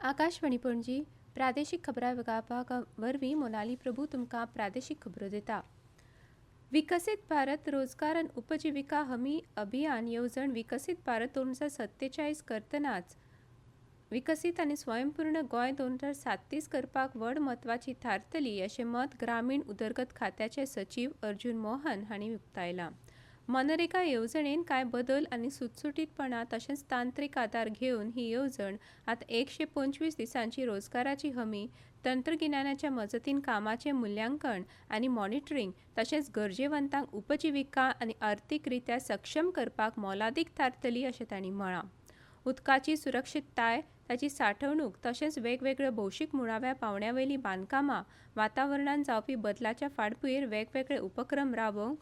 आकाशवाणी पणजी प्रादेशीक खबरां विभागा वरवीं मोनाली प्रभू तुमकां प्रादेशीक खबरो दिता। विकसित भारत रोजगार आनी उपजिविका हमी अभियान येवजण विकसित भारत 2047 करतनाच विकसित आनी स्वयंपूर्ण गोंय 2037 करपाक व्हड म्हत्वाची थारतली अशें मत ग्रामीण उदरगत खात्याचे सचिव अर्जुन मोहन हांणी उक्तायलां। मनरेगा येवजणेन कांय बदल आनी सुटसुटीतपणां तशेंच तांत्रीक आदार घेवन ही येवजण आतां 125 दिसांची रोजगाराची हमी, तंत्रगिन्यानाच्या मजतीन कामाचें मुल्यांकन आनी मॉनिटरींग तशेंच गरजेवंतांक उपजिविका आनी अर्थीकरित्या सक्षम करपाक मोलादीक थारतली अशें तांणी म्हळां। उदकाची सुरक्षीतताय, ताची सांठवणूक तशेंच वेगवेगळ्यो भौशीक मुळाव्या पावंड्यावयलीं बांदकामां, वातावरणांत जावपी बदलाच्या फाटभुंयेर वेगवेगळे उपक्रम राबोवंक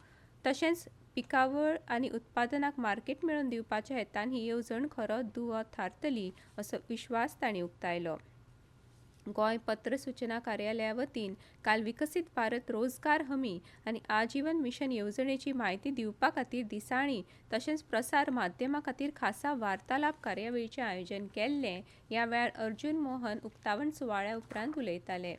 तशेंच पिकावळ आनी उत्पादनाक मार्केट मेळोवन दिवपाच्या हेतान ही येवजण खरो दुवो थारतली असो विश्वास तांणी उक्तायलो। गोंय पत्र सूचना कार्यालया वतीन काल विकसित भारत रोजगार हमी आनी आजीवन मिशन येवजणेची म्हायती दिवपा खातीर दिसाळीं तशेंच प्रसार माध्यमां खातीर खासा वार्तालाप कार्यावळीचें आयोजन केल्लें। ह्या वेळार अर्जुन मोहन उक्तावण सुवाळ्या उपरांत उलयताले।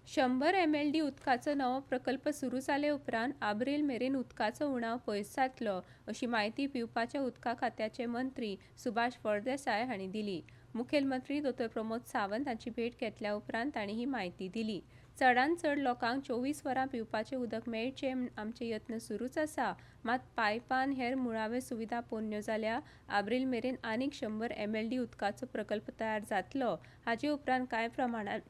100 MLD उदकाचो नवो प्रकल्प सुरू जाले उपरांत आब्रेल मेरेन उदकाचो उणाव पयस जातलो अशी माहिती पिवपाच्या उदका खात्याचे मंत्री सुभाष फळदेसाय हांणी दिली। मुखेलमंत्री डॉ प्रमोद सावंत हांची भेट घेतल्या उपरांत तांणी ही माहिती दिली। चडांत चड लोकांक 24 वरां पिवपाचें उदक मेळचें म्हूण आमचे यत्न सुरूच आसा, मात पायपान हेर मुळाव्यो सुविधा पोरण्यो जाल्या आब्रेल मेरेन आनीक 100 MLD उदकाचो प्रकल्प तयार जातलो। हाचे उपरांत कांय प्रमाणांत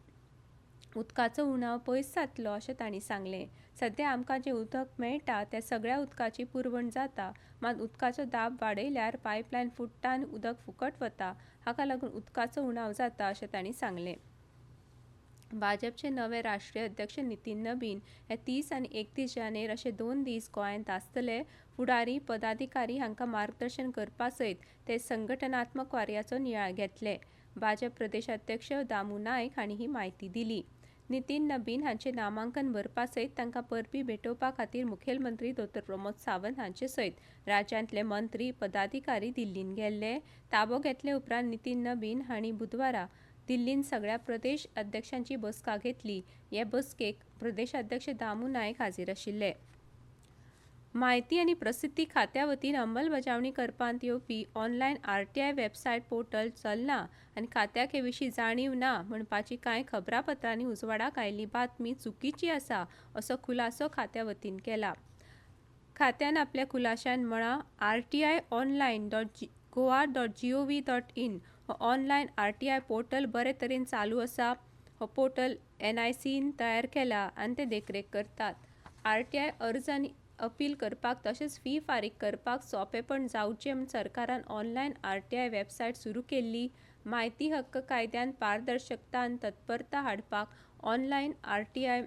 उदकाचो उणाव पयस जातलो अशें तांणी सांगलें। सध्या आमकां जें उदक मेळटा तें सगळ्या उदकाची पुरवण जाता, मात उदकाचो दाब वाडयल्यार पायपलायन फुट्टा आनी उदक फुकट वता, हाका लागून उदकाचो उणाव जाता अशें तांणी सांगलें। भाजपचे नवे राष्ट्रीय अध्यक्ष नितीन नबीन हे 30 आनी 31 जानेर अशे 2 दीस गोंयांत आसतले। फुडारी पदाधिकारी हांकां मार्गदर्शन करपा सयत ते संघटनात्मक कार्याचो नियाळ घेतले। भाजप प्रदेशाध्यक्ष दामू नायक हांणी ही माहिती दिली। नितीन नबीन हांचें नामांकन भरपा सयत तांकां परबीं भेटोवपा खातीर मुखेलमंत्री डॉ प्रमोद सावंत हांचे सयत राज्यांतले मंत्री पदाधिकारी दिल्लीन गेल्ले। ताबो घेतले उपरांत नितीन नबीन हांणी बुधवारा दिल्लीन सगळ्या प्रदेश अध्यक्षांची बसका घेतली। हे बसकेक प्रदेशाध्यक्ष दामू नायक हाजीर आशिल्ले। माहिती आनी प्रसिद्धी खात्या वतीन अंमलबजावणी करपांत येवपी ऑनलायन RTI वेबसायट पोर्टल चलना आनी खात्याक हे विशीं जाणीव ना म्हणपाची कांय खबरापत्रांनी उजवाडाक आयिल्ली बातमी चुकीची आसा असो खुलासो खात्या वतीन केला। खात्यान आपल्या खुलाशांत म्हळां, rti.online.goa.gov.in हो ऑनलायन RTI पोर्टल बरे तरेन चालू आसा। हो पोर्टल NICन तयार केला आनी ते देखरेख करतात। RTI अर्ज आनी अपील करपाक तशेंच फी फारीक करपाक सोंपेपण जावचें म्हूण सरकारान ऑनलायन RTI वेबसायट सुरू केल्ली। माहिती हक्क कायद्यान पारदर्शकता आनी तत्परता हाडपाक ऑनलायन RTI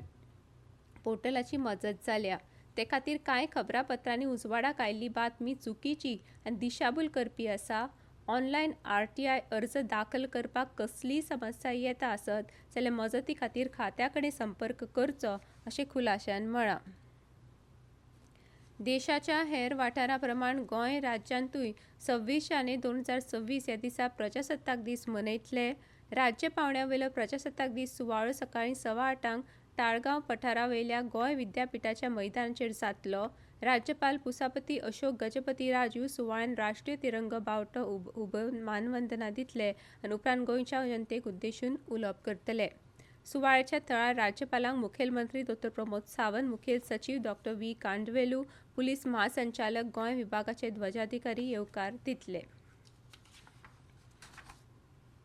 पोर्टलाची मजत जाल्या। ते खातीर कांय खबरापत्रांनी उजवाडाक आयिल्ली बातमी चुकीची आनी दिशाभूल करपी आसा। ऑनलायन RTI अर्ज दाखल करपाक कसलीय समस्या येता आसत जाल्यार मजती खातीर खात्या कडेन संपर्क करचो अशें खुलाशान म्हळां। देशाच्या हेर वाठारां प्रमाण गोंय राज्यांतूय 26 जानेर 2026 ह्या दिसा प्रजासत्ताक दीस मनयतले। राज्य पावंड्यावयलो प्रजासत्ताक दीस सुवाळो सकाळीं 8:15 ताळगांव पठारावयल्या गोंय विद्यापिठाच्या मैदानाचेर जातलो। राज्यपाल पुसापती अशोक गजपती राजू सुवाळ्यान राष्ट्रीय तिरंगो बावटो उबोवन मानवंदना दितले आनी उपरांत गोंयच्या जनतेक उद्देशून उलोवप करतले। सुवाळ्याच्या थळार राज्यपालांक मुखेलमंत्री डॉ प्रमोद सावंत, मुखेल सचीव डॉ व्ही कांडवेलू, पुलीस महासंचालक गोंय विभागाचे ध्वजाधिकारी येवकार दितले।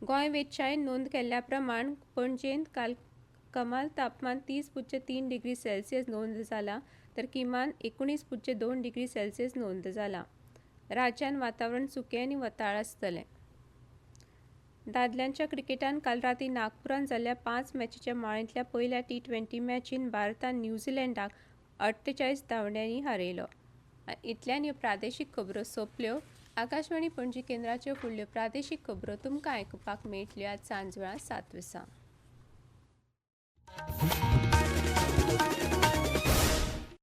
गोंय वेधशाळेन नोंद केल्ल्या प्रमाण पणजेंत काल कमाल तापमान 30.3 डिग्री सेल्सियस नोंद जालां तर किमान 19.2 डिग्री सेल्सियस नोंद जालां। राज्यांत वातावरण सुकें आनी वताळ आसतलें। दादल्यांच्या क्रिकेटान काल रातीं नागपुरांत जाल्ल्या 5 मॅचींच्या माळेंतल्या पयल्या T20 मॅचीन भारतान न्यूझीलंडाक 48 धांवड्यांनी हारयलो। इतल्यान ह्यो प्रादेशीक खबरो सोंपल्यो। आकाशवाणी पणजी केंद्राच्यो फुडल्यो प्रादेशीक खबरो तुमकां आयकुपाक मेळटल्यो आज सांजवेळा 7 वरां।